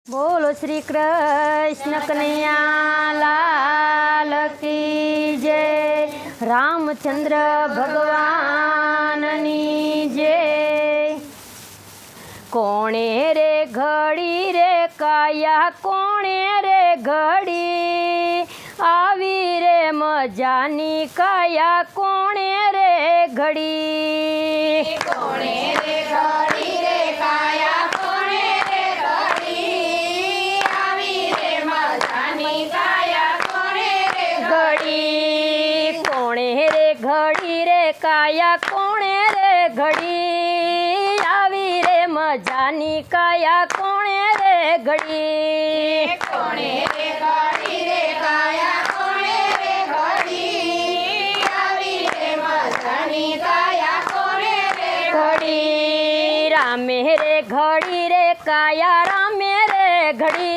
बोलो श्री कृष्ण कन्हैया लाल की जय। रामचंद्र भगवाननी जय। कोणे रे घड़ी रे काया कोणे रे घड़ी आवी रे मजानी काया कोणे रे घड़ी। कोणे रे घड़ी रे काया कोणे रे घड़ी आवी रे मजानी काया कोणे रे घड़ी। कोणे रे घड़ी रे काया कोणे रे घड़ी आवी रे मजानी काया कोणे रे घड़ी। कोणे रे घड़ी रे काया कोणे रे घड़ी आवी रे मजानी काया कोणे रे घड़ी। रामे रे घड़ी रे काया रामे रे घड़ी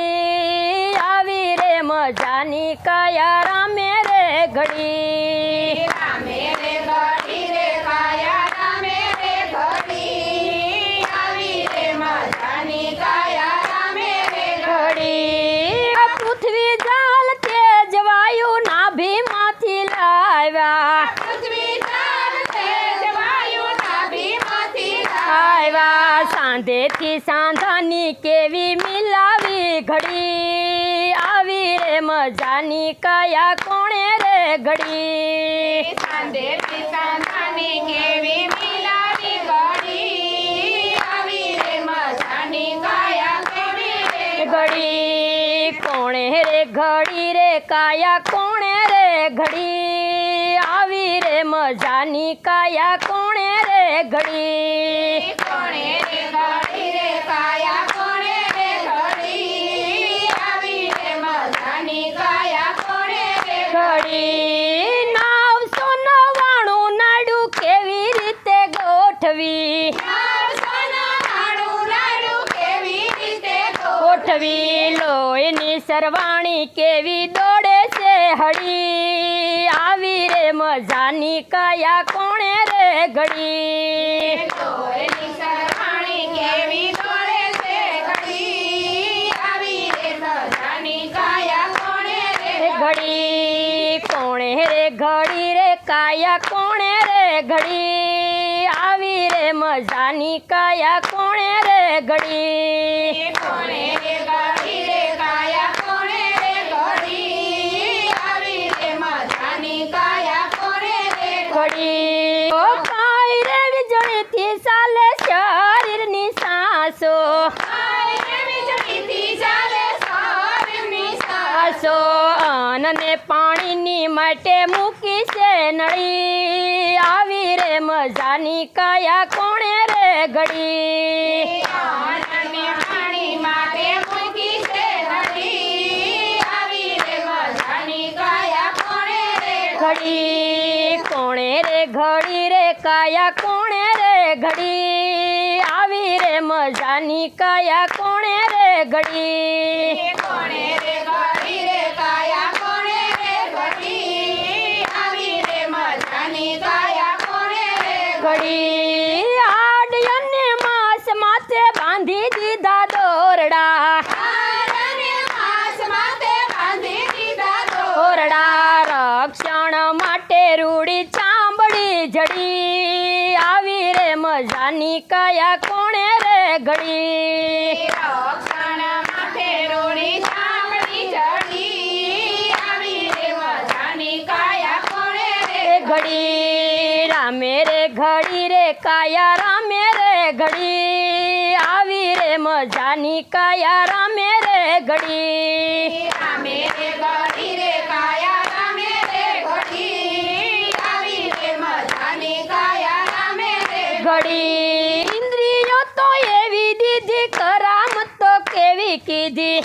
आवी रे मजानी काया रामे रे घड़ी। रामे रे घड़ी रे काया रामे रे घड़ी आवी रे मजानी काया रामे रे घड़ी। पृथ्वी जल तेज वायु नाभि माथी लाव्या पृथ्वी जल तेज वायु नाभि माथी આવ્યા સાંધેથી સાંધાની કેવી મિલાવી ઘડી આવી રે મજાની કાયા કોણે રે ઘડી। સાંધેથી સાંધાની કેવી મિલાવી ઘડી આવી રે મજાની કાયા કેવી રે ઘડી। કોણે રે ઘડી રે કાયા કોણે રે ઘડી આવી રે મજાની કાયા કોણે રે ઘડી। કોણે રે ઘડી રે કાયા કોણે રે ઘડી આવી રે મજાની કાયા કોણે રે ઘડી। 999 નાડું કેવી રીતે ગોઠવી ગોઠવી લોહીની સરવાણી કેવી દોડે છે હળી આવી રે મજાની કાયા કોણે રે ઘડી। ઘડી। કોણે રે ઘડી રે કાયા કોણે રે ઘડી આવી રે મજાની કાયા કોણે રે ઘડી। ઘડી। ઓ કાંઈ રે વીજળીથી ચાલે શરીરની સાસો આસો અનને પાણીની માટે મૂકી છે નળી આવી રે મજાની કાયા કોણે રે ઘડી। ઘડી। કોણે રે ઘડી રે કાયા કોણે રે ઘડી આવી રે મજાની કાયા કોણે રે ઘડી। ઘડી। આડયને માસ માથે બાંધી દીધા દોરડા દોરડા રક્ષણ માટે રૂડી ચાંબડી જડી આવી રે મજાની કાયા કોણે રે ઘડી। ઘડી। રામે રે ઘડી રે કાયા રામે રે ઘડી આવી રે મજાની કાયા રામે રે ઘડી। ઘડી। ઇન્દ્રિયો તો એવી દીધી કરામત તો કેવી કીધી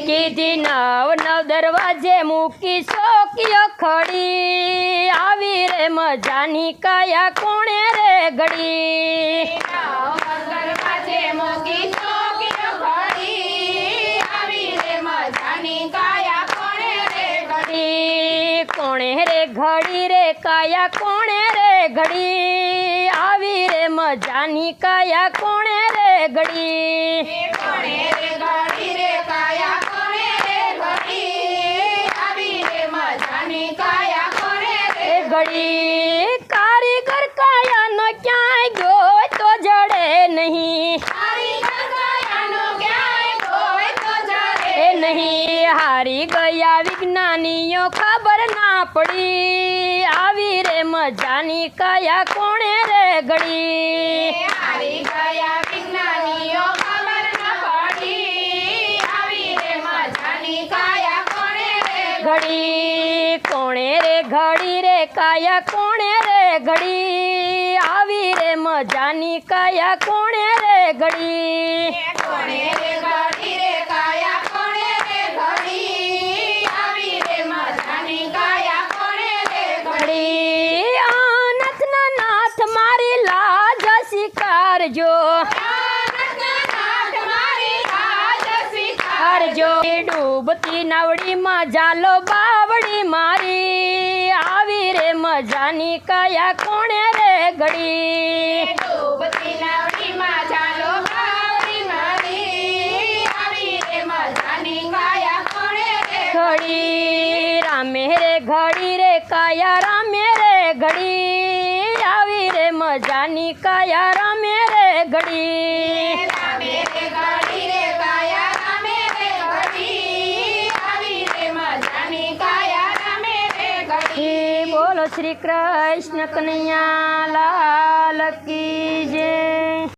કીધી નવ નવ દરવાજે મૂકી શોકીઓ ખડી આવી રે મજાની કાયા કોણે રે ઘડી। ઘડી। કોણે રે ઘડી રે કાયા કોણે રે ઘડી આવી રે મજાની કાયા કોણે રે ઘડી કોણે રે ઘડી રે કાયા કોણે રે ઘડી આવી રે મજાની કાયા કોણે રે ઘડી કારીગર કાયાનો ક્યાંય ગયો તો જડે નહીં કારીગર કાયાનો ક્યાંય કોઈ તો જડે નહીં હારી ગયા વિજ્ઞાનીઓ ખબર ના પડી આવી રે મજાની કાયા કોણે રે ઘડી હારી ગયા વિજ્ઞાનીઓ ખબર ન પડી આવી રે મજાની કાયા કોણે રે ઘડી કોણે રે ઘડી રે કાયા કોણે રે ઘડી આવી રે મજાની કાયા કોણે રે ઘડી કોણે રે ઘડી રે કાયા કોણે રે ઘડી આવી રે મજાની કાયા કોણે રે ઘડી આનથના નાથ મારી લાજ સ્વીકારજો હારજો ડૂબતી નાવડીમાં જાલો બાવડી મારી આવી રે મજાની કાયા કોણે રે ઘડી ડૂબતી નાવડીમાં ચાલો બાવડી મારી આવી રે મજાની કાયા કોણે રે ઘડી રામે રે ઘડી રે કાયા રામે રે ઘડી આવી રે મજાની કાયા રામે રે ઘડી રામે રે ઘડી રે કાયા રામે રે ઘડી આવી રે મજાની કાયા રામે રે ઘડી બોલો શ્રી કૃષ્ણ કનૈયા લાલ કી જય